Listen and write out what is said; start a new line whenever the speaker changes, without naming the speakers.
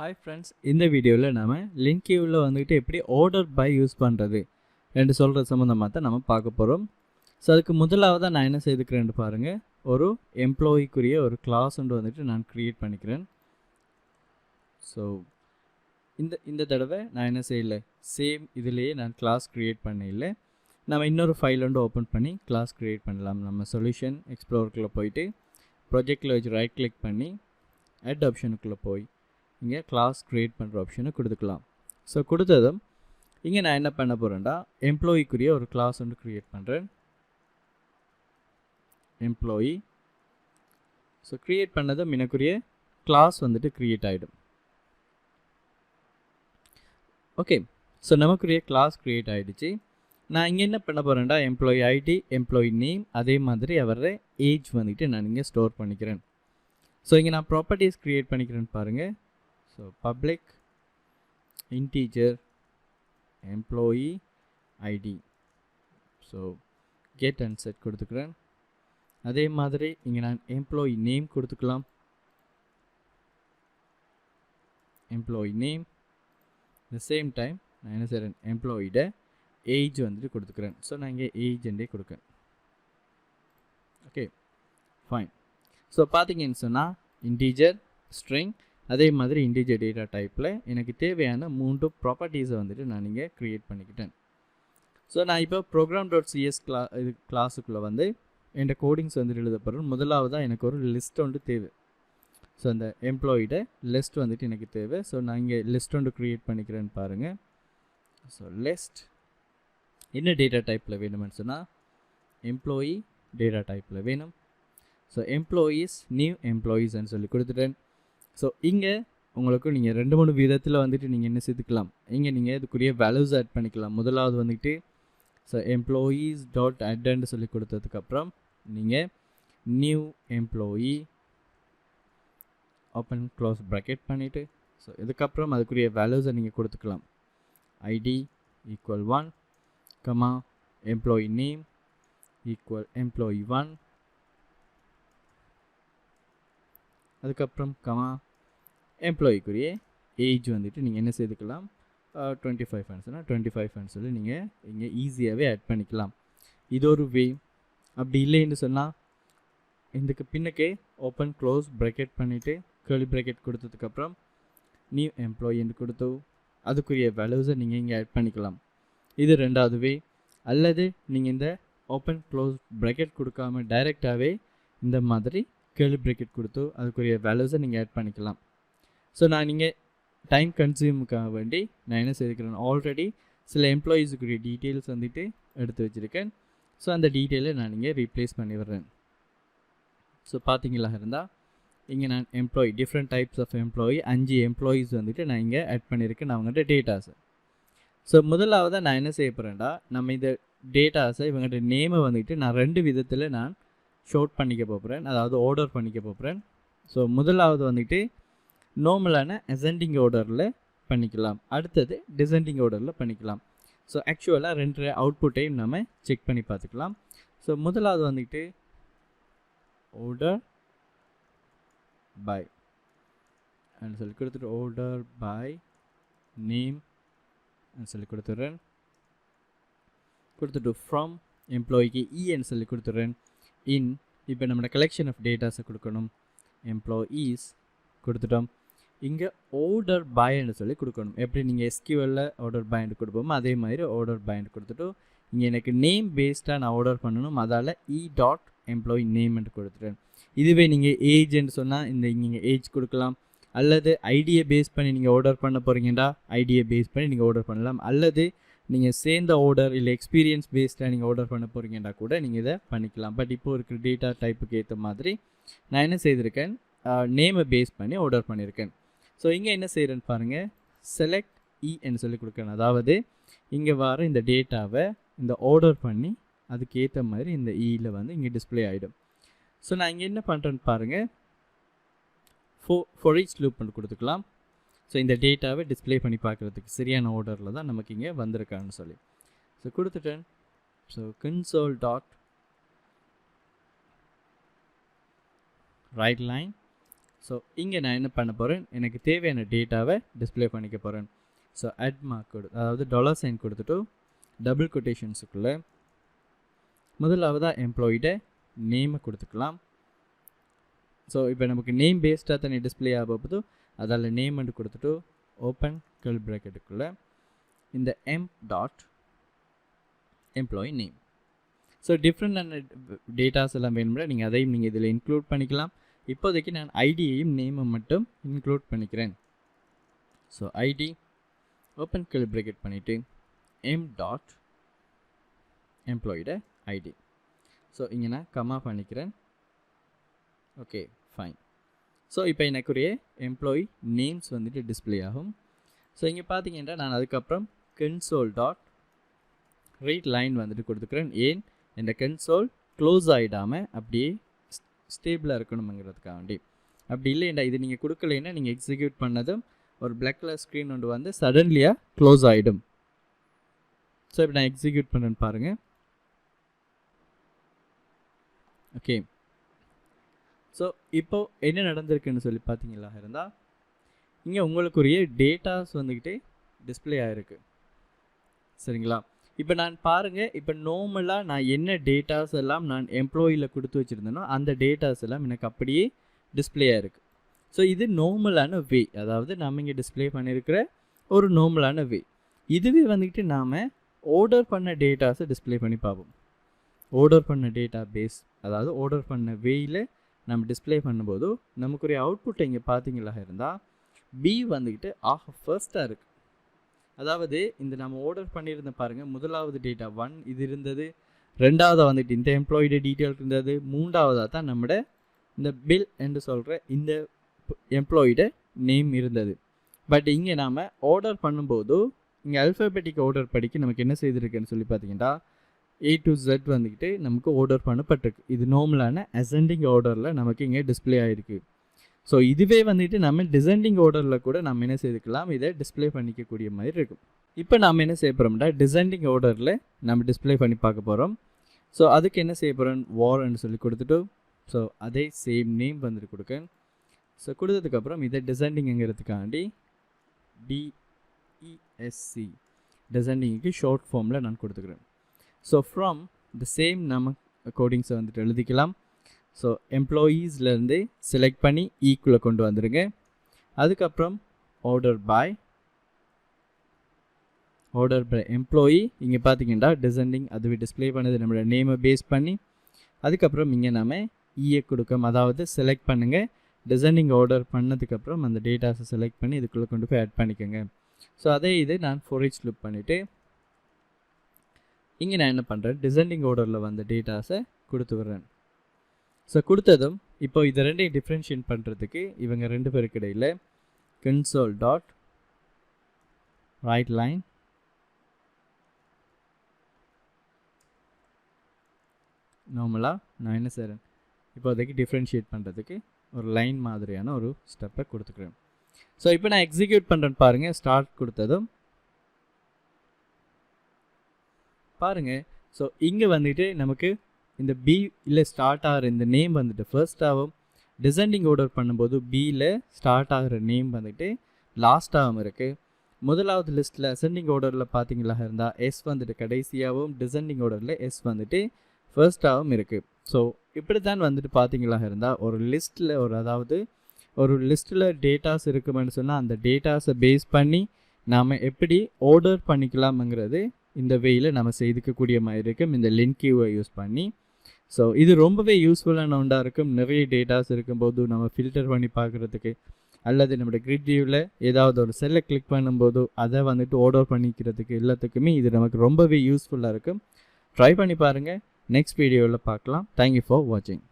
Hi friends, இந்த வீடியோவில் நாம LINQ வந்துட்டு எப்படி order by யூஸ் பண்ணுறது என்று சொல்கிற சம்மந்தமாக தான் நம்ம பார்க்க போகிறோம். ஸோ அதுக்கு முதலாவதாக நான் என்ன செய்துக்கிறேன்னு பாருங்கள், ஒரு எம்ப்ளாயிக்குரிய ஒரு கிளாஸ் ஒன்று வந்துட்டு நான் க்ரியேட் பண்ணிக்கிறேன். ஸோ இந்த தடவை நான் என்ன செய்யலை, சேம் இதிலேயே நான் கிளாஸ் க்ரியேட் பண்ணல. நம்ம இன்னொரு ஃபைல் ஒன்று ஓப்பன் பண்ணி கிளாஸ் க்ரியேட் பண்ணலாம். நம்ம சொல்யூஷன் எக்ஸ்ப்ளோருக்குள்ளே போயிட்டு ப்ராஜெக்டில் வச்சு ரைட் கிளிக் பண்ணி add ஆப்ஷனுக்குள்ளே போய் இங்கே கிளாஸ் க்ரியேட் பண்ணுற ஆப்ஷனை கொடுத்துக்கலாம். ஸோ கொடுத்ததும் இங்கே நான் என்ன பண்ண போகிறேன்டா, எம்ப்ளாயிக்குரிய ஒரு கிளாஸ் ஒன்று க்ரியேட் பண்ணுறேன். எம்ப்ளாயி. ஸோ க்ரியேட் பண்ணதும் எனக்குரிய கிளாஸ் வந்துட்டு க்ரியேட் ஆகிடும். ஓகே, ஸோ நமக்குரிய கிளாஸ் க்ரியேட் ஆகிடுச்சு. நான் இங்கே என்ன பண்ண போகிறேன்டா, எம்ப்ளாயி ஐடி, எம்ப்ளாயி நேம், அதே மாதிரி அவர ஏஜ் வந்துட்டு நான் இங்கே ஸ்டோர் பண்ணிக்கிறேன். ஸோ இங்கே நான் ப்ராப்பர்ட்டிஸ் க்ரியேட் பண்ணிக்கிறேன்னு பாருங்கள். So public integer employee ID, so get and set கொடுத்துக்கிறேன். அதே மாதிரி இங்கே நான் எம்ப்ளாயி நேம் கொடுத்துக்கலாம். Employee name the same time நான் என்ன செய்கிறேன், எம்ப்ளாயியோட ஏஜ் வந்துட்டு கொடுத்துக்கிறேன். ஸோ நான் இங்கே ஏஜ்ண்டே கொடுக்கேன். Okay fine. ஸோ பார்த்தீங்கன்னு சொன்னால் இன்டீஜர், ஸ்ட்ரிங், அதே மாதிரி இன்டீஜர் டேட்டா டைப்பில் எனக்கு தேவையான 3 ப்ராப்பர்ட்டிஸை வந்துட்டு நான் இங்கே க்ரியேட் பண்ணிக்கிட்டேன். ஸோ நான் இப்போ program.cs கிளாஸுக்குள்ளே வந்து என் கோடிங்ஸ் வந்துட்டு எழுத போகிறேன். முதலாவதாக எனக்கு ஒரு லிஸ்ட் ஒன்று தேவை. ஸோ அந்த எம்ப்ளாயியோட லிஸ்ட் வந்துட்டு எனக்கு தேவை. ஸோ நான் இங்கே லிஸ்ட் ஒன்று க்ரியேட் பண்ணிக்கிறேன்னு பாருங்கள். ஸோ லிஸ்ட் என்ன டேட்டா டைப்பில் வேணுமென்னு சொன்னால் எம்ப்ளாயி டேட்டா டைப்பில் வேணும். ஸோ எம்ப்ளாயீஸ் நியூ எம்ப்ளாயீஸ்ன்னு சொல்லி கொடுத்துட்டேன். ஸோ இங்கே உங்களுக்கு நீங்கள் 2-3 விதத்தில் வந்துட்டு நீங்கள் என்ன சேர்த்துக்கலாம், இங்கே நீங்கள் இதுக்குரிய வேல்யூஸ் ஆட் பண்ணிக்கலாம். முதலாவது வந்துட்டு ஸோ எம்ப்ளாயீஸ் டாட் ஆட்ன்னு சொல்லி கொடுத்ததுக்கப்புறம் நீங்கள் new employee open close bracket பண்ணிவிட்டு ஸோ இதுக்கப்புறம் அதுக்குரிய வேல்யூஸை நீங்கள் கொடுத்துக்கலாம். ID equal 1, comma employee name equal employee 1, அதுக்கப்புறம் கமா எம்ப்ளாயிக்குரிய ஏஜ் வந்துட்டு நீங்கள் என்ன செய்துக்கலாம், 25 25 சொல்லி நீங்கள் இங்கே ஈஸியாகவே ஆட் பண்ணிக்கலாம். இது ஒரு வே. அப்படி இல்லைன்னு சொன்னால் இதுக்கு பின்னக்கே ஓப்பன் க்ளோஸ் ப்ராக்கெட் பண்ணிவிட்டு கர்லி ப்ராக்கெட் கொடுத்ததுக்கப்புறம் நியூ எம்ப்ளாயின்னு கொடுத்து அதுக்குரிய வேல்யூஸை நீங்கள் இங்கே ஆட் பண்ணிக்கலாம். இது ரெண்டாவது வே. அல்லது நீங்கள் இந்த ஓப்பன் க்ளோஸ் ப்ராக்கெட் கொடுக்காம டைரெக்டாகவே இந்த மாதிரி கர்லி ப்ராக்கெட் கொடுத்து அதுக்குரிய வேல்யூஸை நீங்கள் ஆட் பண்ணிக்கலாம். ஸோ நான் நீங்கள் டைம் கன்சியூமுக்காக வேண்டி நான் என்ன செய்திருக்கிறேன், ஆல்ரெடி சில எம்ப்ளாயீஸுக்குரிய டீட்டெயில்ஸ் வந்துட்டு எடுத்து வச்சுருக்கேன். ஸோ அந்த டீட்டெயிலை நான் இங்கே ரீப்ளேஸ் பண்ணி வர்றேன். ஸோ பார்த்தீங்களா இருந்தால் இங்கே நான் employee different types of employee 5 employees வந்துட்டு நான் இங்கே ஆட் பண்ணியிருக்கேன் அவங்கள்ட்ட டேட்டாஸை. ஸோ முதலாவதாக நான் என்ன செய்ய போகிறேன்டா, நம்ம இந்த டேட்டாஸை இவங்கள்ட்ட நேமை வந்துட்டு நான் 2 விதத்தில் நான் ஷோட் பண்ணிக்க போகிறேன், அதாவது ஆர்டர் பண்ணிக்க போகிறேன். ஸோ முதலாவது வந்துட்டு நார்மலான அசெண்டிங் ஆர்டரில் பண்ணிக்கலாம், அடுத்தது டிசெண்டிங் ஆர்டரில் பண்ணிக்கலாம். ஸோ ஆக்சுவலாக 2 அவுட்புட்டையும் நம்ம செக் பண்ணி பார்த்துக்கலாம். ஸோ முதலாவது வந்துட்டு ஆர்டர் பை அப்படின்னு சொல்லி கொடுத்துட்டு ஆர்டர் பை நேம் சொல்லி கொடுத்துட்றேன். கொடுத்துட்டு ஃப்ரம் எம்ப்ளாயிக்கு இன்னு சொல்லி கொடுத்துட்றேன். இன் இப்போ நம்மளோட கலெக்ஷன் ஆஃப் டேட்டாஸை கொடுக்கணும். எம்ப்ளாயீஸ் கொடுத்துட்டோம். இங்கே ஆர்டர் பைன்னு சொல்லி கொடுக்கணும். எப்படி நீங்கள் எஸ்கியூஎல்ல ஆர்டர் பைண்ட் கொடுப்போமோ அதே மாதிரி ஆர்டர் பைண்ட் கொடுத்துட்டு இங்கே எனக்கு நேம் பேஸ்டாக நான் ஆர்டர் பண்ணணும், அதால் இ டாட் எம்ப்ளாயி நேம்ன்ட்டு கொடுத்துட்டேன். இதுவே நீங்கள் ஏஜ்ன்னு சொன்னால் இந்த நீங்கள் ஏஜ் கொடுக்கலாம். அல்லது ஐடியை பேஸ் பண்ணி நீங்கள் ஆர்டர் பண்ண போகிறீங்கடா ஐடியை பேஸ் பண்ணி நீங்கள் ஆர்டர் பண்ணலாம். அல்லது நீங்கள் சேர்ந்த ஆர்டர் இல்லை எக்ஸ்பீரியன்ஸ் பேஸ்டாக நீங்கள் ஆர்டர் பண்ண போகிறீங்கன்னா கூட நீங்கள் இதை பண்ணிக்கலாம். பட் இப்போ இருக்கிற டேட்டா டைப்புக்கு ஏற்ற மாதிரி நான் என்ன செய்திருக்கேன், நேமை பேஸ் பண்ணி ஆர்டர் பண்ணியிருக்கேன். ஸோ இங்கே என்ன செய்கிறேன்னு பாருங்கள், செலக்ட் இன்னு சொல்லி கொடுக்கணும். அதாவது இங்கே வர இந்த டேட்டாவை இந்த ஆர்டர் பண்ணி அதுக்கு ஏற்ற மாதிரி இந்த இயில் வந்து இங்கே டிஸ்பிளே ஆகிடும். ஸோ நான் இங்கே என்ன பண்ணுறேன்னு பாருங்கள், ஃபார் ஈச் லூப் பண்ணி கொடுத்துக்கலாம். ஸோ இந்த டேட்டாவை டிஸ்பிளே பண்ணி பார்க்குறதுக்கு சரியான ஆர்டரில் தான் நமக்கு இங்கே வந்திருக்கான்னு சொல்லி ஸோ கொடுத்துட்டேன். So console dot right line so இங்கே நான் என்ன பண்ண போகிறேன், எனக்கு தேவையான டேட்டாவை டிஸ்பிளே பண்ணிக்க போகிறேன். ஸோ அட் மார்க் அதாவது $sign கொடுத்துட்டு டபுள் கொட்டேஷன்ஸுக்குள்ளே முதலாவதாக எம்ப்ளாயியோட நேமை கொடுத்துக்கலாம். ஸோ இப்போ நமக்கு நேம் பேஸ்டாக தானே டிஸ்பிளே ஆக போகுது, அதில் நேம் வந்து கொடுத்துட்டு ஓப்பன் கர்லி ப்ராக்கெட்டுக்குள்ளே இந்த எம்ப்ளாயி நேம். ஸோ டிஃப்ரெண்டான டேட்டாஸ் எல்லாம் வேணும்னா நீங்கள் அதையும் நீங்கள் இதில் இன்க்ளூட் பண்ணிக்கலாம். இப்போதைக்கு நான் ஐடியையும் நேமை மட்டும் இன்க்ளூட் பண்ணிக்கிறேன். So ID open curly bracket பண்ணிவிட்டு எம்ப்ளாயியோட ஐடி. ஸோ இங்கே நான் கமா பண்ணிக்கிறேன். Okay fine. ஸோ இப்போ எனக்குரிய எம்ப்ளாயி நேம்ஸ் வந்துட்டு டிஸ்பிளே ஆகும். ஸோ இங்கே பார்த்தீங்கன்னா நான் அதுக்கப்புறம் console.read line வந்துட்டு கொடுத்துக்கிறேன். ஏன் இந்த கன்சோல் க்ளோஸ் ஆகிடாமல் அப்படியே ஸ்டேபிளாக இருக்கணுங்கிறதுக்காண்டி. அப்படி இல்லைண்டா இது நீங்கள் கொடுக்கலைன்னா நீங்கள் எக்ஸிக்யூட் பண்ணதும் ஒரு பிளாக் கலர் ஸ்க்ரீன் ஒன்று வந்து சடன்லியாக க்ளோஸ் ஆகிடும். ஸோ இப்போ நான் எக்ஸிக்யூட் பண்ணேன்னு பாருங்கள். ஓகே, ஸோ இப்போது என்ன நடந்திருக்குன்னு சொல்லி பார்த்தீங்களா இருந்தால் இங்கே உங்களுக்குரிய டேட்டாஸ் வந்துக்கிட்டே டிஸ்பிளே ஆகிருக்கு. சரிங்களா? இப்போ நான் பாருங்கள், இப்போ நார்மலாக நான் என்ன டேட்டாஸ் எல்லாம் நான் எம்ப்ளாயியில் கொடுத்து வச்சுருந்தேனோ அந்த டேட்டாஸ் எல்லாம் எனக்கு அப்படியே டிஸ்பிளே ஆகிருக்கு. ஸோ இது நார்மலான வே, அதாவது நம்ம இங்கே டிஸ்பிளே பண்ணியிருக்கிற ஒரு நார்மலான வே. இதுவே வந்துக்கிட்டு நாம் ஆர்டர் பண்ண டேட்டாஸை டிஸ்பிளே பண்ணி பார்ப்போம். ஆர்டர் பண்ண டேட்டா பேஸ், அதாவது ஆர்டர் பண்ண வேயில் நம்ம டிஸ்பிளே பண்ணும்போது நமக்குரிய அவுட்புட்டை இங்கே பார்த்தீங்களா இருந்தால் பி வந்துக்கிட்டு ஃபர்ஸ்ட்டாக இருக்குது. அதாவது இந்த நம்ம ஆர்டர் பண்ணியிருந்த பாருங்கள், முதலாவது டேட்டா 1 இது இருந்தது, ரெண்டாவதாக வந்துட்டு இந்த எம்ப்ளாயியோட டீட்டெயில் இருந்தது, மூன்றாவதாக தான் நம்மட இந்த பில் என்று சொல்கிற இந்த எம்ப்ளாயியோட நேம் இருந்தது. பட் இங்கே நாம் ஆர்டர் பண்ணும்போது இங்கே அல்ஃபபெட்டிக் ஆர்டர் படிக்க நமக்கு என்ன செய்திருக்குன்னு சொல்லி பார்த்தீங்கன்னா A to Z வந்துக்கிட்டு நமக்கு ஆர்டர் பண்ணப்பட்டிருக்கு. இது நார்மலான அசெண்டிங் ஆர்டரில் நமக்கு இங்கே டிஸ்பிளே ஆகிருக்கு. ஸோ இதுவே வந்துட்டு நம்ம டிசெண்டிங் ஆர்டரில் கூட நம்ம என்ன செய்துக்கலாம், இதை டிஸ்பிளே பண்ணிக்கக்கூடிய மாதிரி இருக்கும். இப்போ நாம் என்ன செய்ய போகிறோம்னா டிசெண்டிங் ஆர்டரில் நம்ம டிஸ்பிளே பண்ணி பார்க்க போகிறோம். ஸோ அதுக்கு என்ன செய்ய போகிறோம், வார்ன்னு சொல்லி கொடுத்துட்டு ஸோ அதே சேம் நேம் வந்துட்டு கொடுக்கேன். ஸோ கொடுத்ததுக்கப்புறம் இதை டிசெண்டிங்கிறதுக்காண்டி DESC டிசெண்டிங்க்கு ஷார்ட் ஃபார்மில் நான் கொடுத்துக்கிறேன். ஸோ ஃப்ரம் த சேம் நம்ம கோடிங்ஸை வந்துட்டு எழுதிக்கலாம். ஸோ எம்ப்ளாயீஸ்லேருந்து செலக்ட் பண்ணி ஈக்குவலை கொண்டு வந்துடுங்க. அதுக்கப்புறம் ஆர்டர் பை எம்ப்ளாயி இங்கே பார்த்தீங்கன்னா டிசெண்டிங் அதுவே டிஸ்பிளே பண்ணது நம்மளோட நேமை பேஸ் பண்ணி. அதுக்கப்புறம் இங்கே நம்ம ஈயை கொடுக்கோம், அதாவது செலக்ட் பண்ணுங்கள். டிசெண்டிங் ஆர்டர் பண்ணதுக்கப்புறம் அந்த டேட்டாஸை செலக்ட் பண்ணி இதுக்குள்ளே கொண்டு போய் ஆட் பண்ணிக்கோங்க. ஸோ அதே இது நான் for each loop பண்ணிவிட்டு இங்கே நான் என்ன பண்ணுறேன், டிசெண்டிங் ஆர்டரில் வந்த டேட்டாஸை கொடுத்து விட்றேன். ஸோ கொடுத்ததும் இப்போ இதை ரெண்டையும் டிஃப்ரென்ஷியேட் பண்ணுறதுக்கு இவங்க ரெண்டு பேருக்கு இடையில் console.write line நார்மலாக நான் என்ன செய்கிறேன், இப்போதைக்கு டிஃப்ரென்ஷியேட் பண்ணுறதுக்கு ஒரு லைன் மாதிரியான ஒரு ஸ்டெப்பை கொடுத்துக்கிறேன். ஸோ இப்போ நான் எக்ஸிக்யூட் பண்ணுறேன்னு பாருங்கள். ஸ்டார்ட் கொடுத்ததும் பாருங்கள். ஸோ இங்கே வந்துட்டு நமக்கு இந்த பி இல்லை ஸ்டார்ட் ஆகிற இந்த நேம் வந்துட்டு ஃபர்ஸ்ட்டாகவும், டிசெண்டிங் ஆர்டர் பண்ணும்போது பியில் ஸ்டார்ட் ஆகிற நேம் வந்துட்டு லாஸ்ட்டாகவும் இருக்குது. முதலாவது லிஸ்ட்டில் அசெண்டிங் ஆர்டரில் பார்த்தீங்களா இருந்தால் எஸ் வந்துட்டு கடைசியாகவும், டிசெண்டிங் ஆர்டரில் எஸ் வந்துட்டு ஃபர்ஸ்ட்டாகவும் இருக்குது. ஸோ இப்படி தான் வந்துட்டு பார்த்தீங்களா இருந்தால் ஒரு லிஸ்ட்டில் ஒரு லிஸ்ட்டில் டேட்டாஸ் இருக்குமென்னு சொன்னால் அந்த டேட்டாஸை பேஸ் பண்ணி நாம் எப்படி ஆர்டர் பண்ணிக்கலாம்ங்கிறது இந்த வேயில் நம்ம செய்துக்கக்கூடிய மாதிரி இருக்கும் இந்த LINQ யூஸ் பண்ணி. ஸோ இது ரொம்பவே யூஸ்ஃபுல்லான ஒன்றாக இருக்கும். நிறைய டேட்டாஸ் இருக்கும்போது நம்ம ஃபில்டர் பண்ணி பார்க்குறதுக்கு, அல்லது நம்மளோட கிரிட் வியூவில் ஏதாவது ஒரு செல்லை கிளிக் பண்ணும்போது அதை வந்துட்டு ஆர்டர் பண்ணிக்கிறதுக்கு எல்லாத்துக்குமே இது நமக்கு ரொம்பவே யூஸ்ஃபுல்லாக இருக்கும். ட்ரை பண்ணி பாருங்கள். நெக்ஸ்ட் வீடியோவில் பார்க்கலாம். தேங்க்யூ ஃபார் வாட்சிங்.